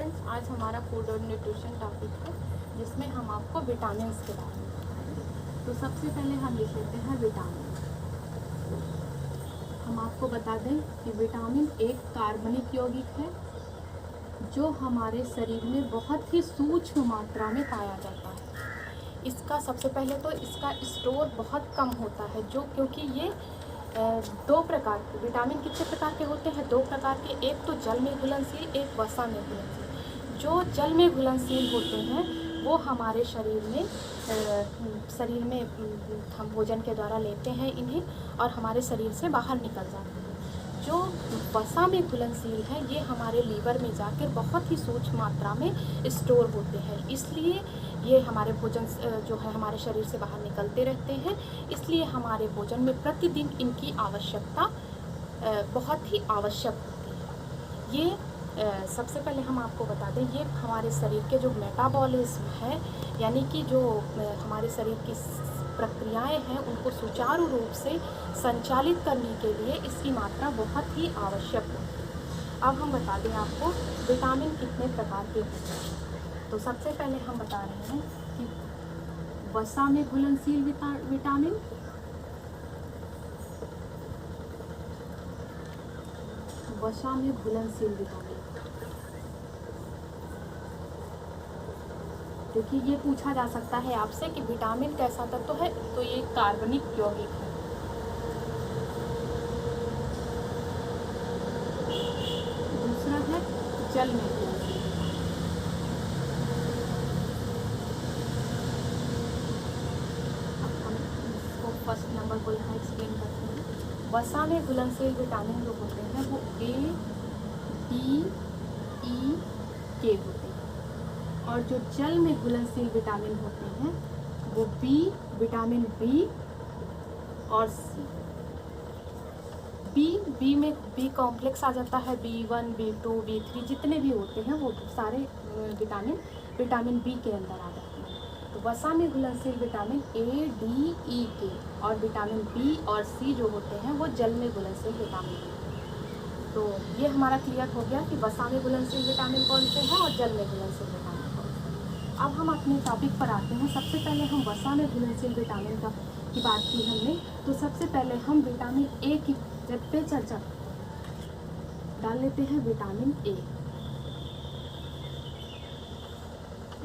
Students, आज हमारा food और न्यूट्रिशन टॉपिक है जिसमें हम आपको विटामिन के बारे में बताएंगे। तो सबसे पहले हम लिख लेते हैं विटामिन। हम आपको बता दें कि विटामिन एक कार्बनिक यौगिक है जो हमारे शरीर में बहुत ही सूक्ष्म मात्रा में पाया जाता है। इसका सबसे पहले तो इसका स्टोर बहुत कम होता है, जो क्योंकि ये दो प्रकार के विटामिन कितने प्रकार के होते हैं? दो प्रकार के, एक तो जल में घुलनशील, एक वसा में घुलनशील। जो जल में घुलनशील होते हैं वो हमारे शरीर में हम भोजन के द्वारा लेते हैं इन्हें और हमारे शरीर से बाहर निकल जाते हैं। जो वसा में घुलनशील है ये हमारे लीवर में जाकर बहुत ही सूक्ष्म मात्रा में स्टोर होते हैं, इसलिए ये हमारे भोजन जो है हमारे शरीर से बाहर निकलते रहते हैं। इसलिए हमारे भोजन में प्रतिदिन इनकी आवश्यकता बहुत ही आवश्यक होती है। ये सबसे पहले हम आपको बता दें, ये हमारे शरीर के जो मेटाबॉलिज्म है, यानी कि जो हमारे शरीर की प्रक्रियाएं हैं उनको सुचारू रूप से संचालित करने के लिए इसकी मात्रा बहुत ही आवश्यक होती है। अब हम बता दें आपको विटामिन कितने प्रकार के होते हैं। तो सबसे पहले हम बता रहे हैं कि वसा में घुलनशील विटामिन, वसा में घुलनशील विटामिन, क्योंकि ये पूछा जा सकता है आपसे कि विटामिन कैसा तत्व है, तो ये कार्बनिक यौगिक है। दूसरा है जल में घुलनशील। अब हम इसको फर्स्ट नंबर को यहाँ एक्सप्लेन करते हैं। वसा में घुलनशील विटामिन जो होते हैं वो A, D, E, K होते हैं, और जो जल में घुलनशील विटामिन होते हैं वो विटामिन B और C। बी में बी कॉम्प्लेक्स आ जाता है, B1, B2, B3 जितने भी होते हैं वो सारे विटामिन बी के अंदर आ जाते हैं। तो वसा में घुलनशील vitamin A, D, E, K और विटामिन B और C जो होते हैं वो जल में घुलनशील विटामिन होते हैं। तो ये हमारा क्लियर हो गया कि वसा में घुलनशील विटामिन कौन से हैं और जल में घुलनशील विटामिन कौन से। अब हम अपने टॉपिक पर आते हैं। सबसे पहले हम वसा में घुलनशील विटामिन की बात की हमने, तो सबसे पहले हम विटामिन ए की पे चर्चा डाल लेते हैं। विटामिन ए,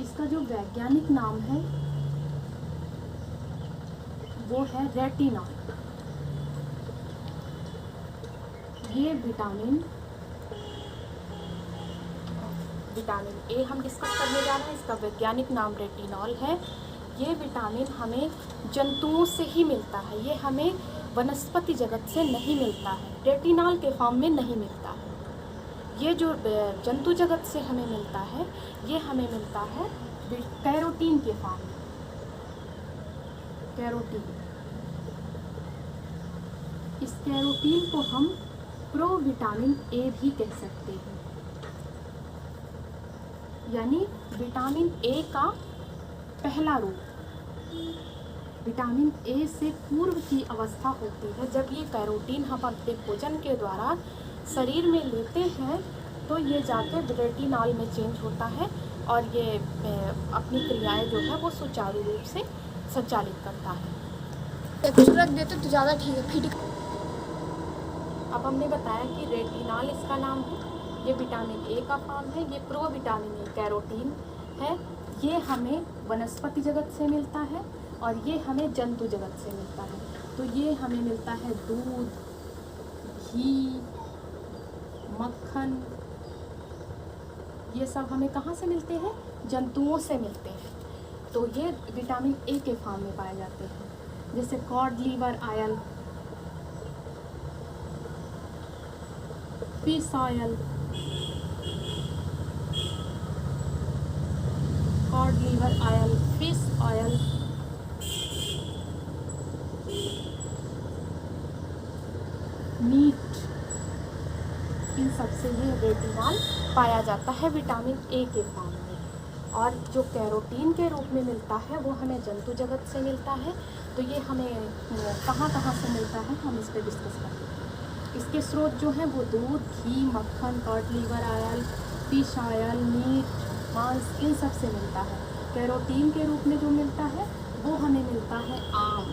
इसका जो वैज्ञानिक नाम है वो है रेटिनॉल। ये विटामिन ए हम डिस्कस करने जा रहे हैं। इसका वैज्ञानिक नाम रेटिनॉल है। ये विटामिन हमें जंतुओं से ही मिलता है, ये हमें वनस्पति जगत से नहीं मिलता है, रेटिनॉल के फॉर्म में नहीं मिलता है। ये जो जंतु जगत से हमें मिलता है ये हमें मिलता है कैरोटीन के फॉर्म में। कैरोटीन, इस कैरोटीन को हम प्रोविटामिन ए भी कह सकते हैं, यानी विटामिन ए का पहला रूप। विटामिन ए से पूर्व की अवस्था होती है जब ये कैरोटीन हम अपने भोजन के द्वारा शरीर में लेते हैं तो ये जाकर रेटिनॉल में चेंज होता है और ये अपनी क्रियाएं जो है वो सुचारू रूप से संचालित करता है। कुछ रख देते तो ज़्यादा ठीक है। फिर अब हमने बताया कि रेटिनॉल इसका नाम है, ये विटामिन ए का फॉर्म है, ये प्रोविटामिन ए कैरोटीन है। ये हमें वनस्पति जगत से मिलता है और ये हमें जंतु जगत से मिलता है। तो ये हमें मिलता है दूध, घी, मक्खन, ये सब हमें कहाँ से मिलते हैं? जंतुओं से मिलते हैं। तो ये विटामिन ए के फॉर्म में पाए जाते हैं, जैसे cod liver oil, fish oil, cod liver oil, fish oil, meat, इन सबसे ये रेटिनॉल पाया जाता है विटामिन ए के फॉर्म में। और जो कैरोटीन के रूप में मिलता है वो हमें जंतु जगत से मिलता है। तो ये हमें कहाँ से मिलता है हम इस पर डिस्कस करते हैं। इसके स्रोत जो हैं वो दूध, घी, मक्खन, cod liver oil, fish oil, meat, मांस, इन सब से मिलता है। कैरोटीन के रूप में जो मिलता है वो हमें मिलता है आम,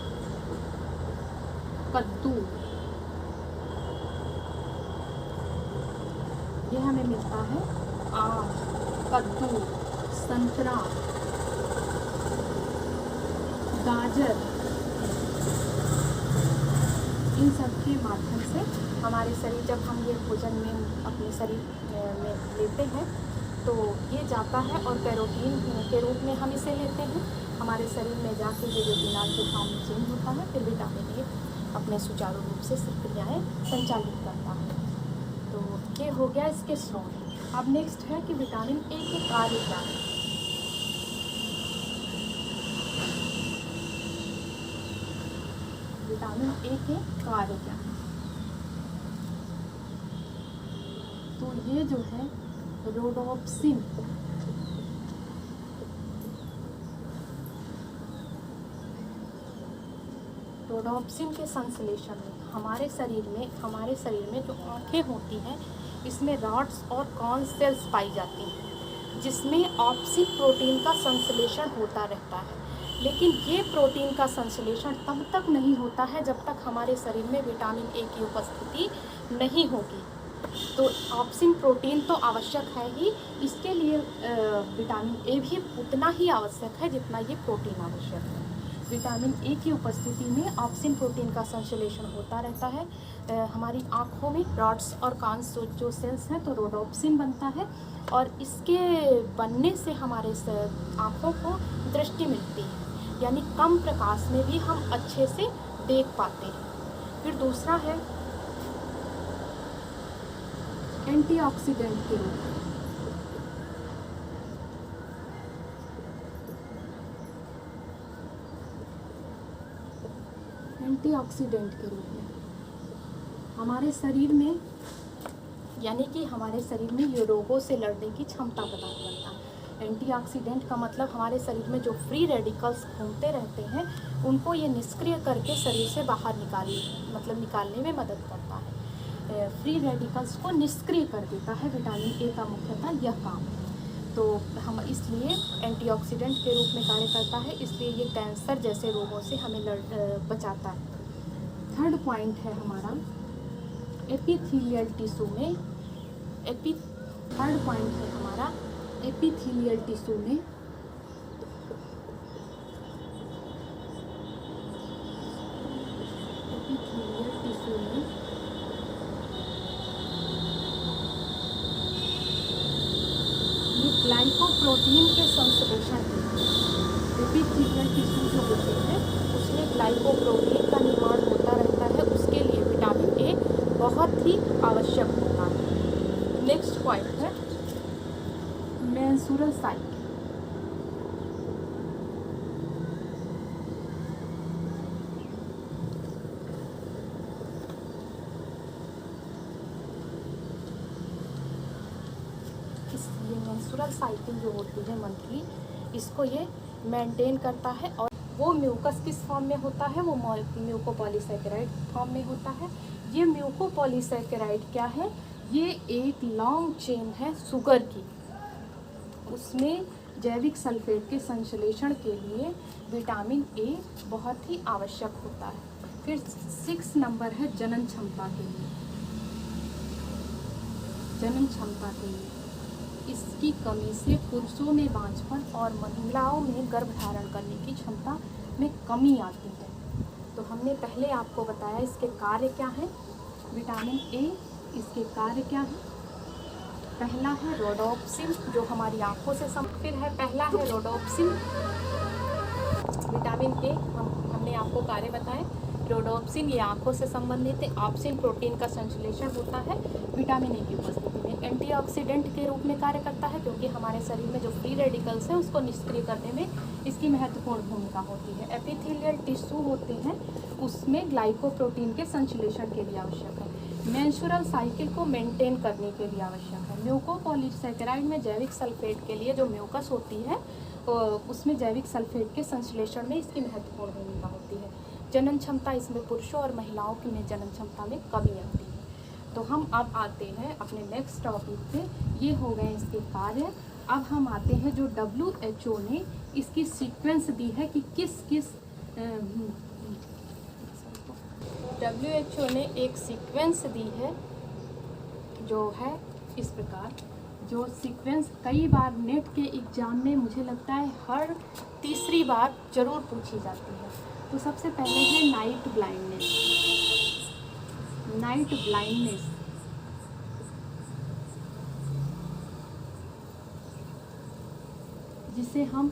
कद्दू, ये हमें मिलता है आम, कद्दू, संतरा, गाजर, इन सब के माध्यम से हमारे शरीर, जब हम ये भोजन में अपने शरीर में लेते हैं तो ये जाता है और कैरोटीन के रूप में हम इसे लेते हैं। हमारे शरीर में जाके ये रेटिनॉल के फॉर्म में चेंज होता है, फिर विटामिन ए अपने सुचारू रूप से क्रियाएँ संचालित करता है। तो ये हो गया इसके स्रोत। अब नेक्स्ट है कि विटामिन ए के कार्य क्या है। विटामिन ए के कार्य क्या है? तो ये जो है रोडोप्सिन, रोडोप्सिन के संश्लेषण में हमारे शरीर में जो आँखें होती हैं इसमें रॉड्स और कॉर्न सेल्स पाई जाती हैं, जिसमें ऑप्सिन प्रोटीन का संश्लेषण होता रहता है। लेकिन ये प्रोटीन का संश्लेषण तब तक नहीं होता है जब तक हमारे शरीर में विटामिन ए की उपस्थिति नहीं होगी। तो ऑप्सिन प्रोटीन तो आवश्यक है ही, इसके लिए विटामिन ए भी उतना ही आवश्यक है जितना ये प्रोटीन आवश्यक है। विटामिन ए की उपस्थिति में ऑप्सिन प्रोटीन का संश्लेषण होता रहता है। हमारी आँखों में रॉड्स और कॉर्न्स जो सेल्स हैं तो रोडोप्सिन बनता है और इसके बनने से हमारे आँखों को दृष्टि मिलती है, यानी कम प्रकाश में भी हम अच्छे से देख पाते हैं। फिर दूसरा है एंटीऑक्सीडेंट के रूप में। एंटीऑक्सीडेंट के रूप में हमारे शरीर में, यानी कि हमारे शरीर में ये रोगों से लड़ने की क्षमता प्रदान करता है। एंटीऑक्सीडेंट का मतलब हमारे शरीर में जो फ्री रेडिकल्स घूमते रहते हैं उनको ये निष्क्रिय करके शरीर से बाहर निकालने में मदद करता है। फ्री रेडिकल्स को निष्क्रिय कर देता है विटामिन ए का मुख्यतः यह काम है। तो हम इसलिए एंटीऑक्सीडेंट के रूप में कार्य करता है, इसलिए ये कैंसर जैसे रोगों से हमें बचाता है। थर्ड पॉइंट है हमारा एपिथेलियल टिश्यू में थर्ड पॉइंट है हमारा एपिथेलियल टिश्यू में ग्लाइकोप्रोटीन के संश्लेषण में एपिथेलियल टिश्यू जो होते हैं उसमें ग्लाइकोप्रोटीन का निर्माण होता रहता है, उसके लिए विटामिन ए बहुत ही आवश्यक होता है। नेक्स्ट पॉइंट है मेंस्ट्रुअल साइकिल। ये मेंस्ट्रुअल साइकिल जो होती है मंथली, इसको ये मेंटेन करता है और वो म्यूकस किस फॉर्म में होता है, वो म्यूकोपॉलीसैकेराइड फॉर्म में होता है। ये म्यूकोपॉलीसैकेराइड क्या है, ये एक लॉन्ग चेन है शुगर की, उसमें जैविक सल्फेट के संश्लेषण के लिए विटामिन ए बहुत ही आवश्यक होता है। फिर 6 नंबर है जनन क्षमता के लिए। जनन क्षमता के लिए इसकी कमी से पुरुषों में बांझपन और महिलाओं में गर्भ धारण करने की क्षमता में कमी आती है। तो हमने पहले आपको बताया इसके कार्य क्या है। विटामिन ए इसके कार्य क्या है, पहला है रोडोप्सिन जो हमारी आँखों से फिर है पहला है रोडोप्सिन। विटामिन ए हमने आपको कार्य बताए। रोडोप्सिन ये आँखों से संबंधित है। ऑप्सिन प्रोटीन का संश्लेषण होता है विटामिन ए की उपस्थिति में। एंटीऑक्सीडेंट के रूप में कार्य करता है क्योंकि हमारे शरीर में जो फ्री रेडिकल्स हैं उसको निष्क्रिय करने में इसकी महत्वपूर्ण भूमिका होती है। एपिथेलियल टिश्यू होते हैं उसमें ग्लाइकोप्रोटीन के संश्लेषण के लिए आवश्यक है। मेंस्ट्रुअल साइकिल को मेंटेन करने के लिए आवश्यक है। म्यूकोपॉलीसैकेराइड में जैविक सल्फेट के लिए जो म्यूकस होती है उसमें जैविक सल्फेट के संश्लेषण में इसकी महत्वपूर्ण भूमिका होती है। जनन क्षमता, इसमें पुरुषों और महिलाओं की में जनन क्षमता में कमी आती है। तो हम अब आते हैं अपने नेक्स्ट टॉपिक पे। ये हो गए इसके कार्य। अब हम आते हैं जो WHO ने इसकी सीक्वेंस दी है कि किस किस WHO ने एक सीक्वेंस दी है जो है इस प्रकार, जो सीक्वेंस कई बार नेट के एग्ज़ाम में मुझे लगता है हर तीसरी बार ज़रूर पूछी जाती है। तो सबसे पहले है नाइट ब्लाइंडनेस। नाइट ब्लाइंडनेस जिसे हम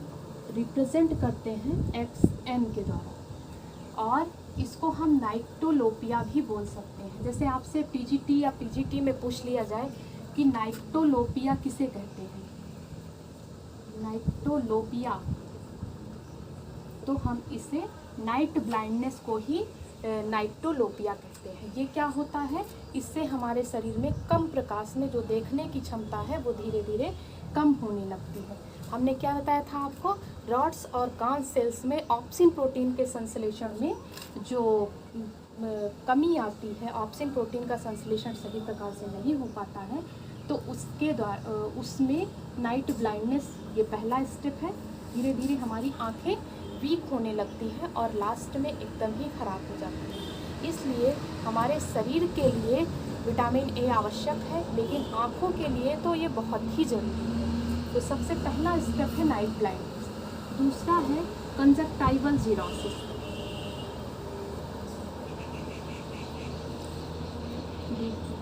रिप्रेजेंट करते हैं XN के द्वारा, और इसको हम नाइक्टोलोपिया भी बोल सकते हैं। जैसे आपसे PGT या PGT में पूछ लिया जाए कि नाइक्टोलोपिया किसे कहते हैं, नाइक्टोलोपिया, तो हम इसे नाइट ब्लाइंडनेस को ही नाइक्टोलोपिया कहते हैं। ये क्या होता है, इससे हमारे शरीर में कम प्रकाश में जो देखने की क्षमता है वो धीरे धीरे कम होने लगती है। हमने क्या बताया था आपको, रॉड्स और कान सेल्स में ऑप्सिन प्रोटीन के संश्लेषण में जो कमी आती है, ऑप्सिन प्रोटीन का संश्लेषण सही प्रकार से नहीं हो पाता है, तो उसके द्वारा उसमें नाइट ब्लाइंडनेस ये पहला स्टेप है। धीरे धीरे हमारी आंखें वीक होने लगती हैं और लास्ट में एकदम ही खराब हो जाती है। इसलिए हमारे शरीर के लिए विटामिन ए आवश्यक है, लेकिन आँखों के लिए तो ये बहुत ही ज़रूरी है। तो सबसे पहला स्टेप है नाइट ब्लाइंडनेस। दूसरा है कंजक्टाइवल जीरोसिस।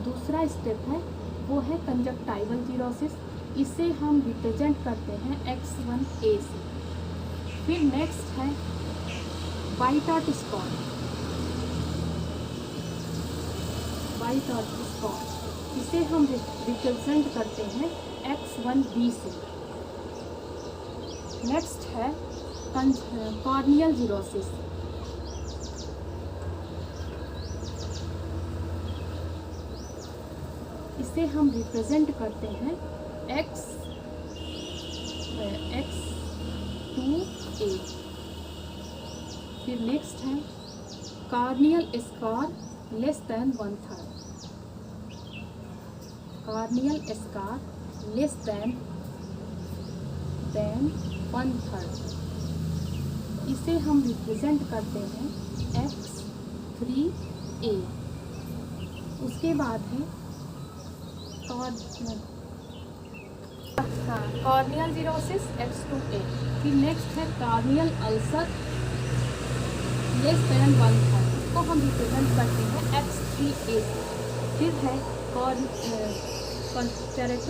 दूसरा स्टेप है वो है कंजक्टाइवल जीरोसिस। इसे हम रिप्रेजेंट करते हैं X1A से। फिर नेक्स्ट है white out spot. White out spot इसे हम रिप्रेजेंट करते हैं X1B से। नेक्स्ट है कॉर्नियल जीरोसिस। इसे हम रिप्रेजेंट करते हैं X2A। फिर नेक्स्ट है corneal scar less than 1/3। Corneal scar less than 1/3, इसे हम रिप्रेजेंट करते हैं X3A। उसके बाद है कॉर्नियल जीरोसिस X2A। फिर नेक्स्ट है कॉर्नियल अल्सर लेस देन 1/3, को हम रिप्रेजेंट करते हैं X3A। फिर है कंजक्टिवल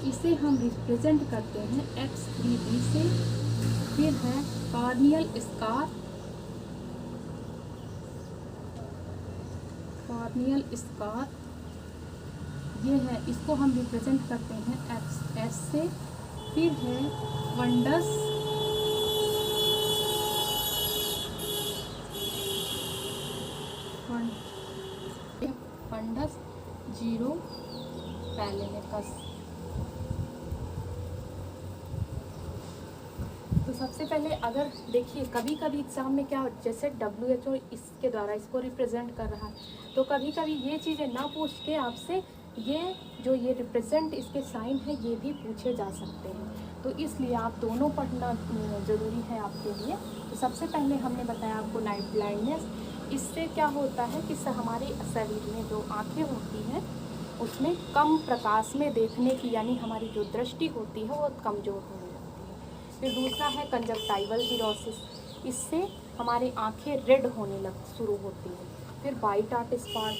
इसे हम रिप्रेजेंट करते हैं X3B से। फिर है कॉर्नियल स्कार। कॉर्नियल स्कार ये है, इसको हम रिप्रेजेंट करते हैं XS से। फिर है फंडस। Funds zero पैलेनिकस। तो सबसे पहले अगर देखिए कभी कभी एग्ज़ाम में क्या, जैसे WHO इसके द्वारा इसको रिप्रेजेंट कर रहा है, तो कभी कभी ये चीज़ें ना पूछ के आपसे ये जो ये रिप्रेजेंट इसके साइन है ये भी पूछे जा सकते हैं। तो इसलिए आप दोनों पढ़ना ज़रूरी है आपके लिए। तो सबसे पहले हमने बताया आपको नाइट ब्लाइंडनेस। इससे क्या होता है कि हमारे शरीर में जो आँखें होती हैं उसमें कम प्रकाश में देखने की, यानी हमारी जो दृष्टि होती है वो कमज़ोर होने लगती है। फिर दूसरा है कंजक्टाइवल जीरोसिस। इससे हमारी आँखें रेड होने शुरू होती हैं। फिर वाइट आउट स्पॉट।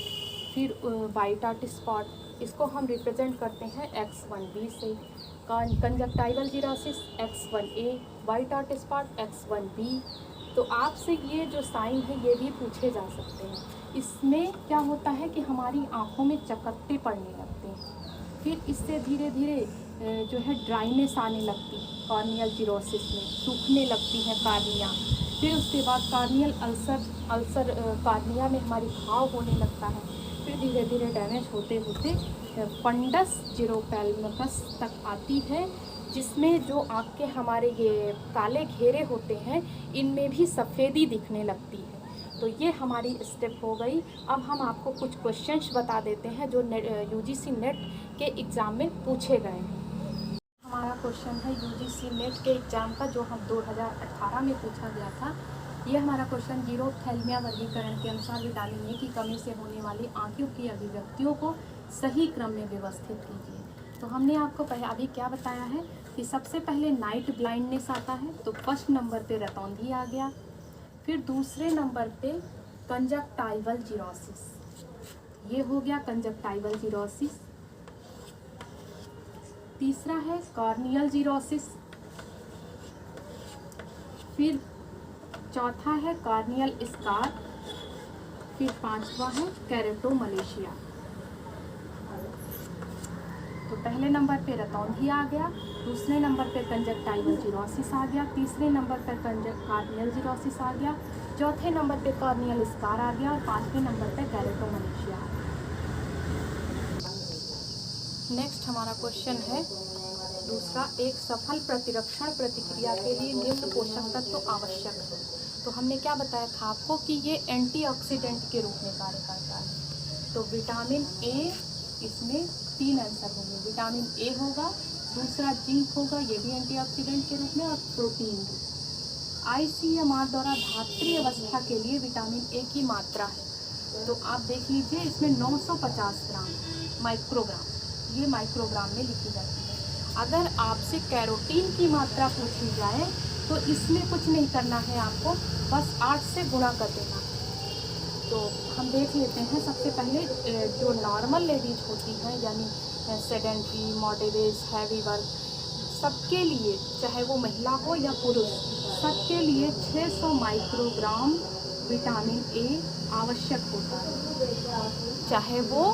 फिर वाइट आउट स्पॉट इसको हम रिप्रेजेंट करते हैं X1B से। Conjunctival xerosis X1A, white out spot X1B। तो आपसे ये जो साइन है ये भी पूछे जा सकते हैं। इसमें क्या होता है कि हमारी आँखों में चकत्ते पड़ने लगते हैं। फिर इससे धीरे धीरे जो है ड्राइनेस आने लगती है कॉर्नियल जीरोसिस में, सूखने लगती हैं कार्निया। फिर उसके बाद कार्नियल अल्सर कार्निया में हमारी घाव होने लगता है। फिर धीरे धीरे डैमेज होते होते फंडस जीरोपैलेनिकस तक आती है। जिसमें जो आँख के हमारे ये काले घेरे होते हैं इनमें भी सफ़ेदी दिखने लगती है। तो ये हमारी स्टेप हो गई। अब हम आपको कुछ क्वेश्चंस बता देते हैं जो यूजीसी नेट के एग्ज़ाम में पूछे गए हैं। हमारा क्वेश्चन है यूजीसी नेट के एग्ज़ाम का, जो हम 2018 में पूछा गया था। ये हमारा क्वेश्चन जीरोप्थैल्मिया वर्गीकरण के अनुसार विटामिन ए की कमी से होने वाली आँखों की अभिव्यक्तियों को सही क्रम में व्यवस्थित कीजिए। तो हमने आपको अभी क्या बताया है कि सबसे पहले नाइट ब्लाइंडनेस आता है, तो फर्स्ट नंबर पे रतौंधी आ गया। फिर दूसरे नंबर पे कंजक्टाइवल जीरोसिस, ये हो गया कंजक्टाइवल जीरोसिस। तीसरा है कॉर्नियल जीरोसिस। फिर चौथा है कॉर्नियल स्कार। फिर पांचवा है केरेटोमलेशिया। तो पहले नंबर पे रतौंधी आ गया, दूसरे नंबर पे कंजक्टाइवल जीरोसिस आ गया, तीसरे नंबर पे कॉर्नियल जीरोसिस आ गया, चौथे नंबर पे कॉर्नियल स्कार आ गया और पांचवें नंबर पे केरेटोमलेशिया आ गया। नेक्स्ट हमारा क्वेश्चन है दूसरा, एक सफल प्रतिरक्षण प्रतिक्रिया के लिए निम्न पोषक तत्व आवश्यक है। तो हमने क्या बताया था आपको कि ये एंटीऑक्सीडेंट के रूप में कार्य करता है। तो विटामिन ए, इसमें 3 आंसर होंगे। विटामिन ए होगा, दूसरा जिंक होगा, ये भी एंटीऑक्सीडेंट के रूप में, और प्रोटीन भी। आईसीएमआर द्वारा धात्री अवस्था के लिए विटामिन ए की मात्रा है, तो आप देख लीजिए इसमें 950 ग्राम माइक्रोग्राम, ये माइक्रोग्राम में लिखी जाती है। अगर आपसे कैरोटीन की मात्रा पूछी जाए तो इसमें कुछ नहीं करना है आपको, बस 8 से गुणा कर देना है। तो हम देख लेते हैं सबसे पहले जो नॉर्मल लेडीज होती हैं, यानी सेडेंट्री, मॉडरेट, हैवी वर्क, सबके लिए, चाहे वो महिला हो या पुरुष, सबके लिए 600 माइक्रोग्राम विटामिन ए आवश्यक होता है, चाहे वो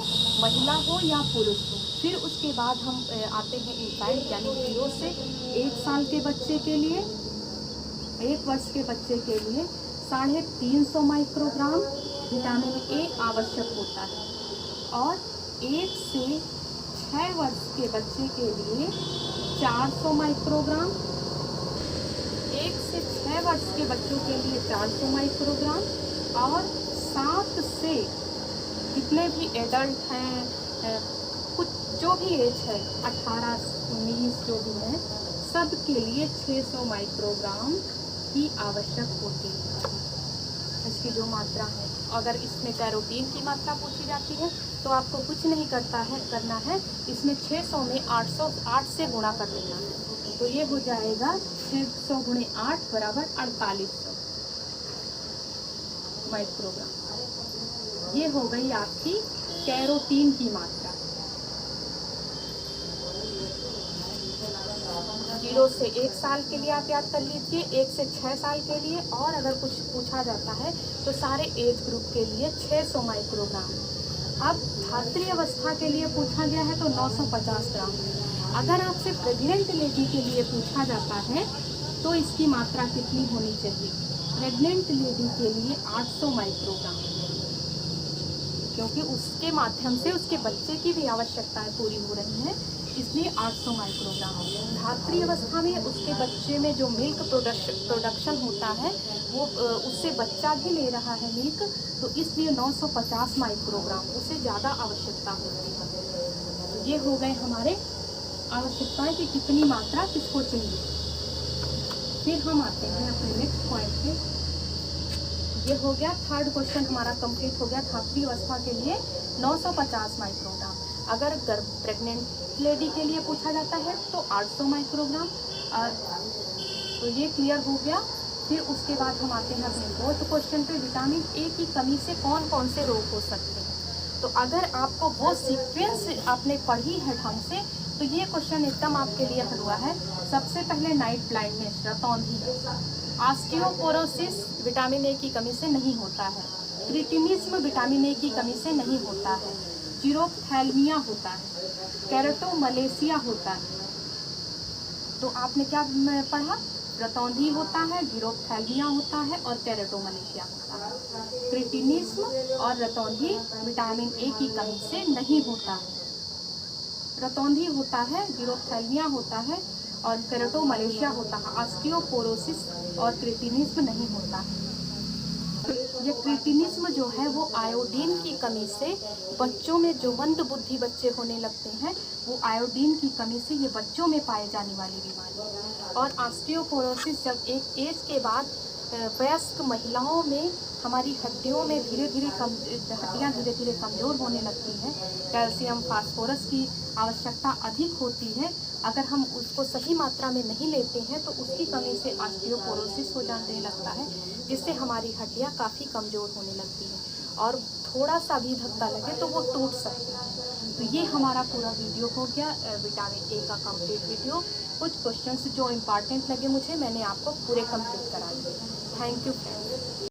महिला हो या पुरुष हो। फिर उसके बाद हम आते हैं इन्फेंट, यानी 0 से 1 साल के बच्चे के लिए, 1 वर्ष के बच्चे के लिए 350 माइक्रोग्राम विटामिन ए आवश्यक होता है, और 1 से 6 वर्ष के बच्चे के लिए 400 माइक्रोग्राम, 1 से 6 वर्ष के बच्चों के लिए 400 माइक्रोग्राम, और 7 से जितने भी एडल्ट हैं, कुछ जो भी एज है 18, 19 जो भी है, सब के लिए 600 माइक्रोग्राम की आवश्यक होती है, इसकी जो मात्रा है। अगर इसमें कैरोटीन की मात्रा पूछी जाती है तो आपको कुछ नहीं करना है, इसमें 600 में 8 से गुणा कर देना है। तो ये हो जाएगा 600 गुणे 8 बराबर 4800 माइक्रोग्राम। ये हो गई आपकी कैरोटीन की मात्रा। 0 से 1 साल के लिए आप याद कर लीजिए, 1 से 6 साल के लिए, और अगर कुछ पूछा जाता है तो सारे एज ग्रुप के लिए 600 माइक्रोग्राम। अब धात्री अवस्था के लिए पूछा गया है तो 950 ग्राम। अगर आपसे प्रेग्नेंट लेडी के लिए पूछा जाता है तो इसकी मात्रा कितनी होनी चाहिए? प्रेग्नेंट लेडी के लिए 800 माइक्रोग्राम, क्योंकि उसके माध्यम से उसके बच्चे की भी आवश्यकताएं पूरी हो रही हैं, इसलिए 800 माइक्रोग्राम। धात्री अवस्था में उसके बच्चे में जो मिल्क प्रोडक्शन होता है वो उससे बच्चा भी ले रहा है मिल्क, तो इसलिए 950 माइक्रोग्राम, उससे ज़्यादा आवश्यकता होती है। तो ये हो गए हमारे आवश्यकताएं कि कितनी मात्रा किसको चाहिए। फिर हम आते हैं अपने नेक्स्ट पॉइंट पे। ये हो गया थर्ड क्वेश्चन हमारा कंप्लीट हो गया। धात्री अवस्था के लिए 950 माइक्रोग्राम। अगर प्रेग्नेंट लेडी के लिए पूछा जाता है तो 800 माइक्रोग्राम। तो ये क्लियर हो गया। फिर उसके बाद हम आते हैं अपने फोर्थ क्वेश्चन पे, विटामिन ए की कमी से कौन कौन से रोग हो सकते हैं। तो अगर आपको वो सीक्वेंस आपने पढ़ी है ढंग से तो ये क्वेश्चन एकदम आपके लिए हल हुआ है। सबसे पहले नाइट ब्लाइंडनेस, रतौंधी, ऑस्टियोपोरोसिस विटामिन ए की कमी से नहीं होता है, क्रिटिनिज्म विटामिन ए की कमी से नहीं होता है, जीरोप्थैल्मिया होता है, केरेटोमलेशिया होता है। तो आपने क्या पढ़ा? रतौंधी होता है, जीरोप्थैल्मिया होता है और केरेटोमलेशिया होता है। क्रिटिनिज्म और रतौंधी विटामिन ए की कमी से नहीं होता है। रतौंधी होता है, जीरोप्थैल्मिया होता है और केराटोमलेशिया होता है, ऑस्टियोपोरोसिस और क्रिटिनिज्म नहीं होता है। ये क्रिटिनिज्म जो है वो आयोडीन की कमी से बच्चों में, जो मंद बुद्धि बच्चे होने लगते हैं, वो आयोडीन की कमी से ये बच्चों में पाए जाने वाली बीमारी है। और ऑस्टियोपोरोसिस जब एक एज के बाद वयस्क महिलाओं में हमारी हड्डियों में हड्डियाँ धीरे धीरे कमज़ोर होने लगती हैं, कैल्शियम फास्फोरस की आवश्यकता अधिक होती है। अगर हम उसको सही मात्रा में नहीं लेते हैं तो उसकी कमी से ऑस्टियोपोरोसिस हो जाने लगता है, जिससे हमारी हड्डियाँ काफ़ी कमज़ोर होने लगती हैं और थोड़ा सा भी धक्का लगे तो वो टूट सकती है। तो ये हमारा पूरा वीडियो हो गया विटामिन ए का कंप्लीट वीडियो। कुछ क्वेश्चंस जो इम्पॉर्टेंट लगे मुझे, मैंने आपको पूरे कंप्लीट करा दिए। Thank you friends.